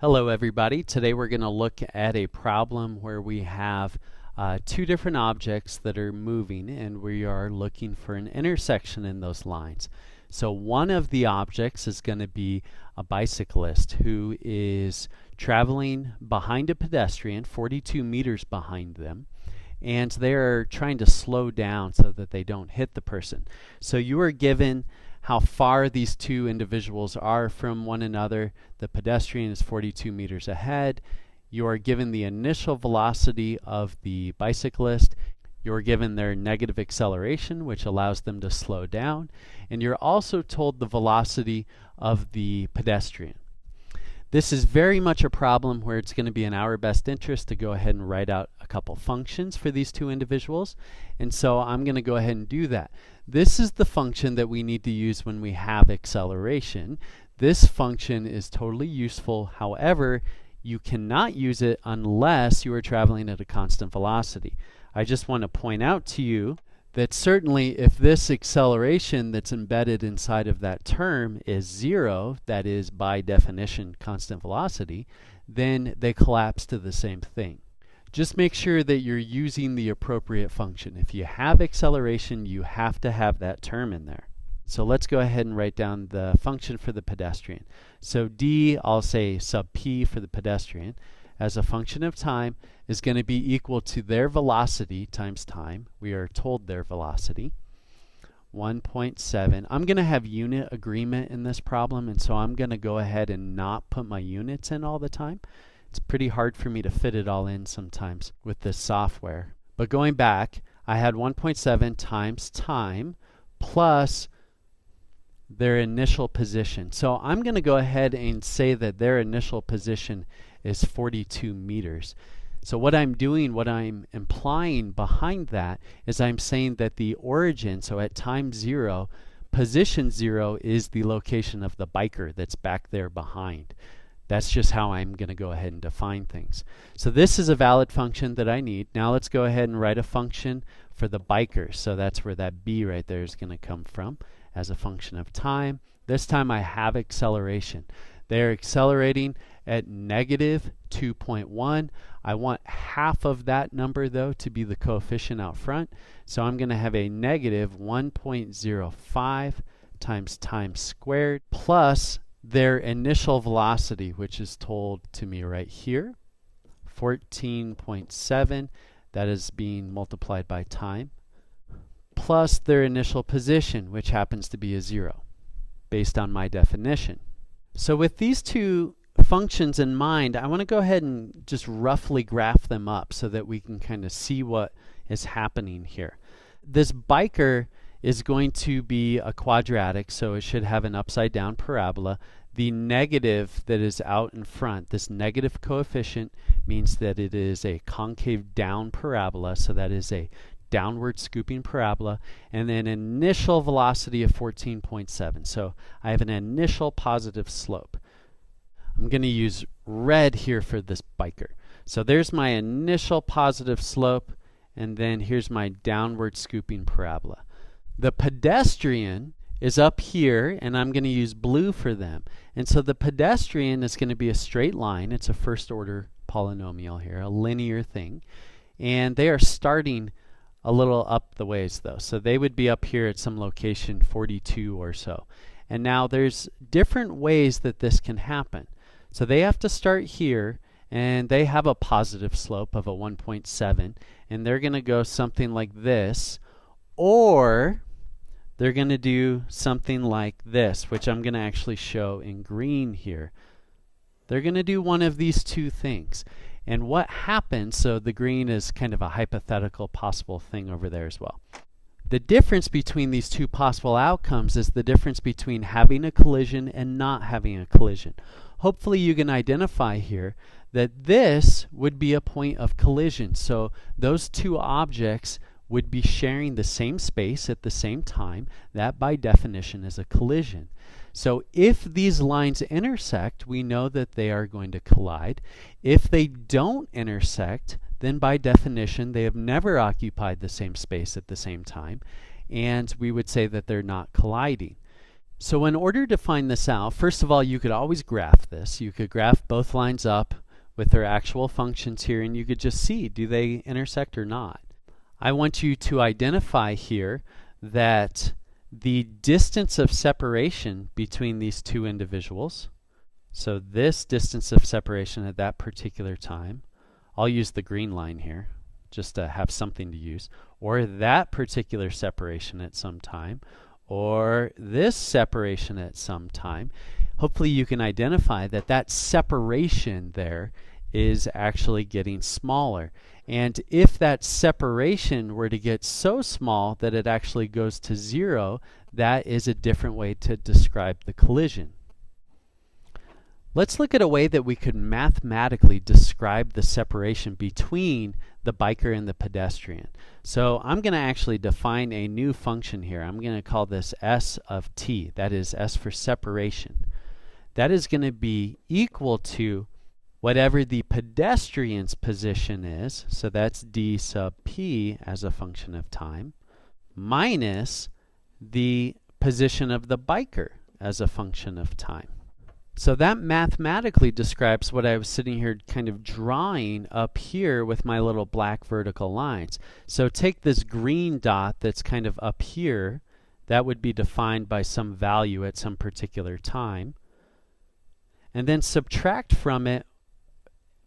Hello everybody. Today we're going to look at a problem where we have two different objects that are moving and we are looking for an intersection in those lines. So one of the objects is going to be a bicyclist who is traveling behind a pedestrian, 42 meters behind them, and they're trying to slow down so that they don't hit the person. So you are given how far these two individuals are from one another. The pedestrian is 42 meters ahead. You are given the initial velocity of the bicyclist. You're given their negative acceleration, which allows them to slow down. And you're also told the velocity of the pedestrian. This is very much a problem where it's going to be in our best interest to go ahead and write out a couple functions for these two individuals. And so I'm going to go ahead and do that. This is the function that we need to use when we have acceleration. This function is totally useful. However, you cannot use it unless you are traveling at a constant velocity. I just want to point out to you that certainly if this acceleration that's embedded inside of that term is 0, that is by definition constant velocity, then they collapse to the same thing. Just make sure that you're using the appropriate function. If you have acceleration, you have to have that term in there. So let's go ahead and write down the function for the pedestrian. So d, I'll say sub p for the pedestrian, as a function of time is going to be equal to their velocity times time. We are told their velocity, 1.7. I'm going to have unit agreement in this problem, and so I'm going to go ahead and not put my units in all the time. It's pretty hard for me to fit it all in sometimes with this software. But going back, I had 1.7 times time plus their initial position. So I'm going to go ahead and say that their initial position is 42 meters. So what I'm doing, what I'm implying behind that is I'm saying that the origin, so at time 0, position 0 is the location of the biker that's back there behind. That's just how I'm going to go ahead and define things. So this is a valid function that I need. Now let's go ahead and write a function for the biker. So that's where that b right there is going to come from as a function of time. This time I have acceleration. They're accelerating at negative 2.1. I want half of that number though to be the coefficient out front. So I'm going to have a negative 1.05 times time squared plus their initial velocity, which is told to me right here, 14.7. That is being multiplied by time, plus their initial position, which happens to be a 0, based on my definition. So with these two functions in mind, I want to go ahead and just roughly graph them up so that we can kind of see what is happening here. This biker is going to be a quadratic, so it should have an upside down parabola. The negative that is out in front, this negative coefficient, means that it is a concave down parabola, so that is a downward scooping parabola, and then initial velocity of 14.7. So I have an initial positive slope. I'm going to use red here for this biker. So there's my initial positive slope, and then here's my downward scooping parabola. The pedestrian is up here, and I'm going to use blue for them. And so the pedestrian is going to be a straight line. It's a first order polynomial here, a linear thing. And they are starting a little up the ways though. So they would be up here at some location 42 or so. And now there's different ways that this can happen. So they have to start here, and they have a positive slope of a 1.7, and they're going to go something like this, or they're going to do something like this, which I'm going to actually show in green here. They're going to do one of these two things. And what happens, so the green is kind of a hypothetical possible thing over there as well. The difference between these two possible outcomes is the difference between having a collision and not having a collision. Hopefully you can identify here that this would be a point of collision. So those two objects would be sharing the same space at the same time. That by definition is a collision. So if these lines intersect, we know that they are going to collide. If they don't intersect, then by definition they have never occupied the same space at the same time, and we would say that they're not colliding. So in order to find this out, first of all, you could always graph this. You could graph both lines up with their actual functions here, and you could just see, do they intersect or not? I want you to identify here that the distance of separation between these two individuals, so this distance of separation at that particular time, I'll use the green line here just to have something to use, or that particular separation at some time, or this separation at some time. Hopefully you can identify that that separation there is actually getting smaller. And if that separation were to get so small that it actually goes to zero, that is a different way to describe the collision. Let's look at a way that we could mathematically describe the separation between the biker and the pedestrian. So I'm going to actually define a new function here. I'm going to call this S of t. That is S for separation. That is going to be equal to whatever the pedestrian's position is, so that's d sub p as a function of time, minus the position of the biker as a function of time. So that mathematically describes what I was sitting here kind of drawing up here with my little black vertical lines. So take this green dot that's kind of up here, that would be defined by some value at some particular time, and then subtract from it,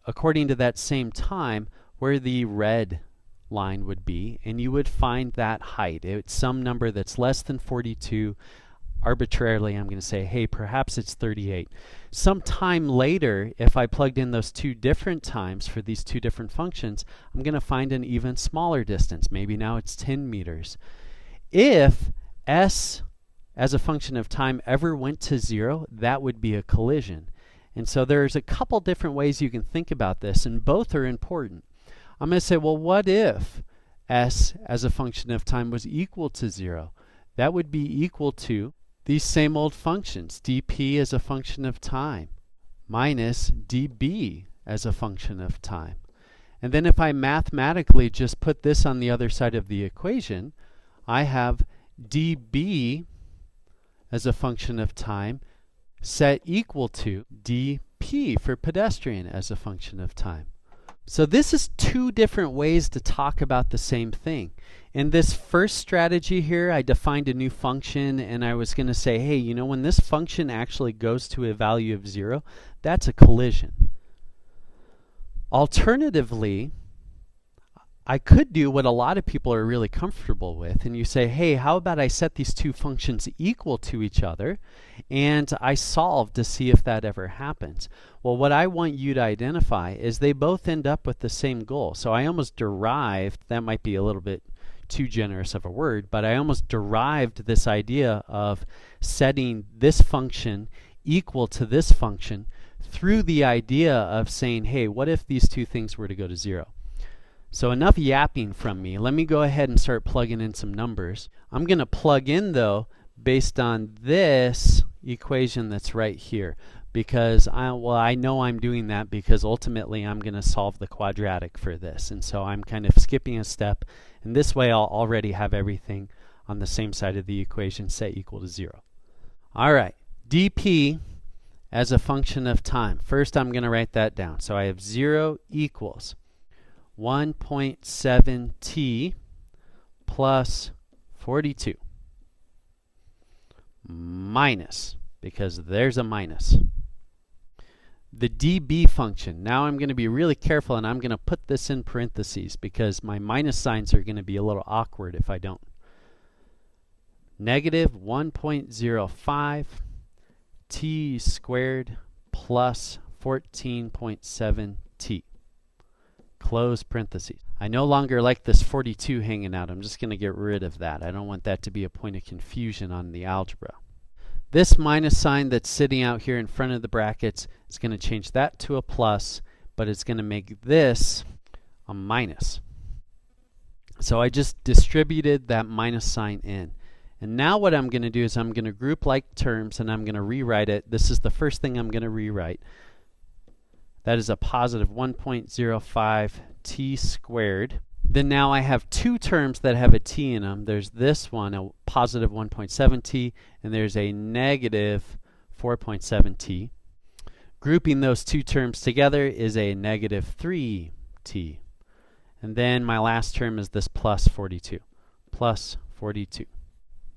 according to that same time, where the red line would be, and you would find that height. It's some number that's less than 42. Arbitrarily, I'm going to say, hey, perhaps it's 38. Sometime later, if I plugged in those two different times for these two different functions, I'm going to find an even smaller distance. Maybe now it's 10 meters. If s as a function of time ever went to zero, that would be a collision. And so there's a couple different ways you can think about this, and both are important. I'm going to say, well, what if s as a function of time was equal to zero? That would be equal to these same old functions, dp as a function of time minus db as a function of time. And then if I mathematically just put this on the other side of the equation, I have db as a function of time set equal to dp for pedestrian as a function of time. So this is two different ways to talk about the same thing. In this first strategy here, I defined a new function, and I was going to say, hey, you know, when this function actually goes to a value of zero, that's a collision. Alternatively, I could do what a lot of people are really comfortable with, and you say, hey, how about I set these two functions equal to each other, and I solve to see if that ever happens. Well, what I want you to identify is they both end up with the same goal. So I almost derived, that might be a little bit too generous of a word, but I almost derived this idea of setting this function equal to this function through the idea of saying, hey, what if these two things were to go to zero? So enough yapping from me. Let me go ahead and start plugging in some numbers. I'm going to plug in, though, based on this equation that's right here, because I know I'm doing that because ultimately I'm going to solve the quadratic for this, and so I'm kind of skipping a step, and this way I'll already have everything on the same side of the equation set equal to zero. All right, dp as a function of time. First I'm going to write that down. So I have 0 equals 1.7t plus 42 minus, because there's a minus, the db function. Now I'm going to be really careful, and I'm going to put this in parentheses because my minus signs are going to be a little awkward if I don't. Negative 1.05 t squared plus 14.7 t. Close parentheses. I no longer like this 42 hanging out. I'm just going to get rid of that. I don't want that to be a point of confusion on the algebra. This minus sign that's sitting out here in front of the brackets is going to change that to a plus, but it's going to make this a minus. So I just distributed that minus sign in. And now what I'm going to do is I'm going to group like terms, and I'm going to rewrite it. This is the first thing I'm going to rewrite. That is a positive 1.05 t squared. then now I have two terms that have a t in them. There's this one, a positive 1.7t, and there's a negative 4.7t. Grouping those two terms together is a negative 3t. And then my last term is this plus 42. Plus 42.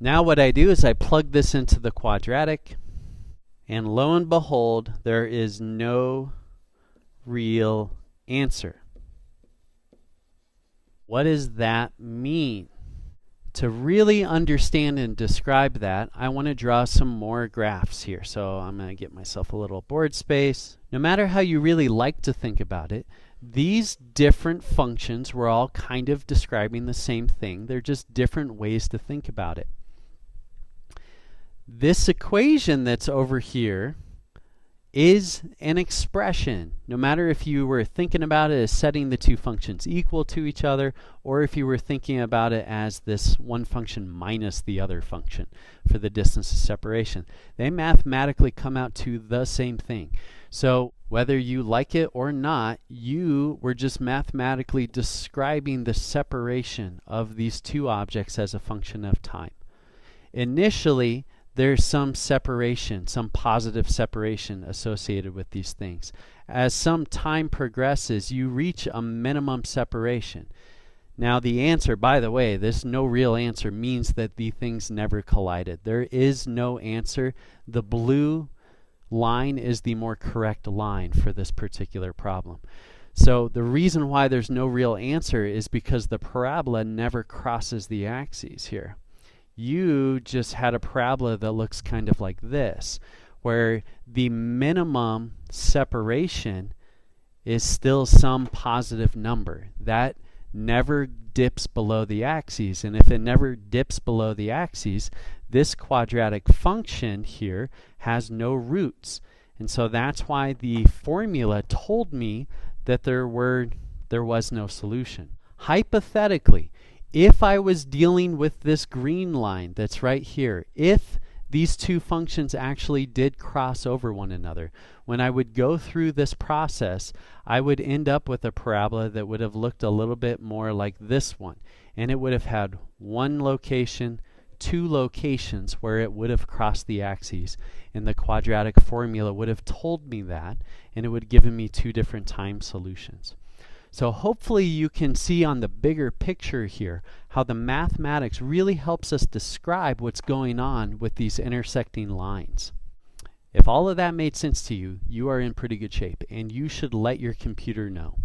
Now what I do is I plug this into the quadratic, and lo and behold, there is no real answer. What does that mean? To really understand and describe that, I want to draw some more graphs here. So I'm going to get myself a little board space. No matter how you really like to think about it, these different functions were all kind of describing the same thing. They're just different ways to think about it. This equation that's over here is an expression. No matter if you were thinking about it as setting the two functions equal to each other, or if you were thinking about it as this one function minus the other function for the distance of separation, they mathematically come out to the same thing. So whether you like it or not, you were just mathematically describing the separation of these two objects as a function of time. Initially, there's some separation, some positive separation associated with these things. As some time progresses, you reach a minimum separation. Now the answer, by the way, this no real answer means that the things never collided. There is no answer. The blue line is the more correct line for this particular problem. So the reason why there's no real answer is because the parabola never crosses the axes here. You just had a parabola that looks kind of like this, where the minimum separation is still some positive number. That never dips below the axes, and if it never dips below the axes, this quadratic function here has no roots. And so that's why the formula told me that there was no solution. Hypothetically, if I was dealing with this green line that's right here, if these two functions actually did cross over one another, when I would go through this process, I would end up with a parabola that would have looked a little bit more like this one. And it would have had one location, two locations where it would have crossed the axes. And the quadratic formula would have told me that, and it would have given me two different time solutions. So hopefully you can see on the bigger picture here how the mathematics really helps us describe what's going on with these intersecting lines. If all of that made sense to you, you are in pretty good shape, and you should let your computer know.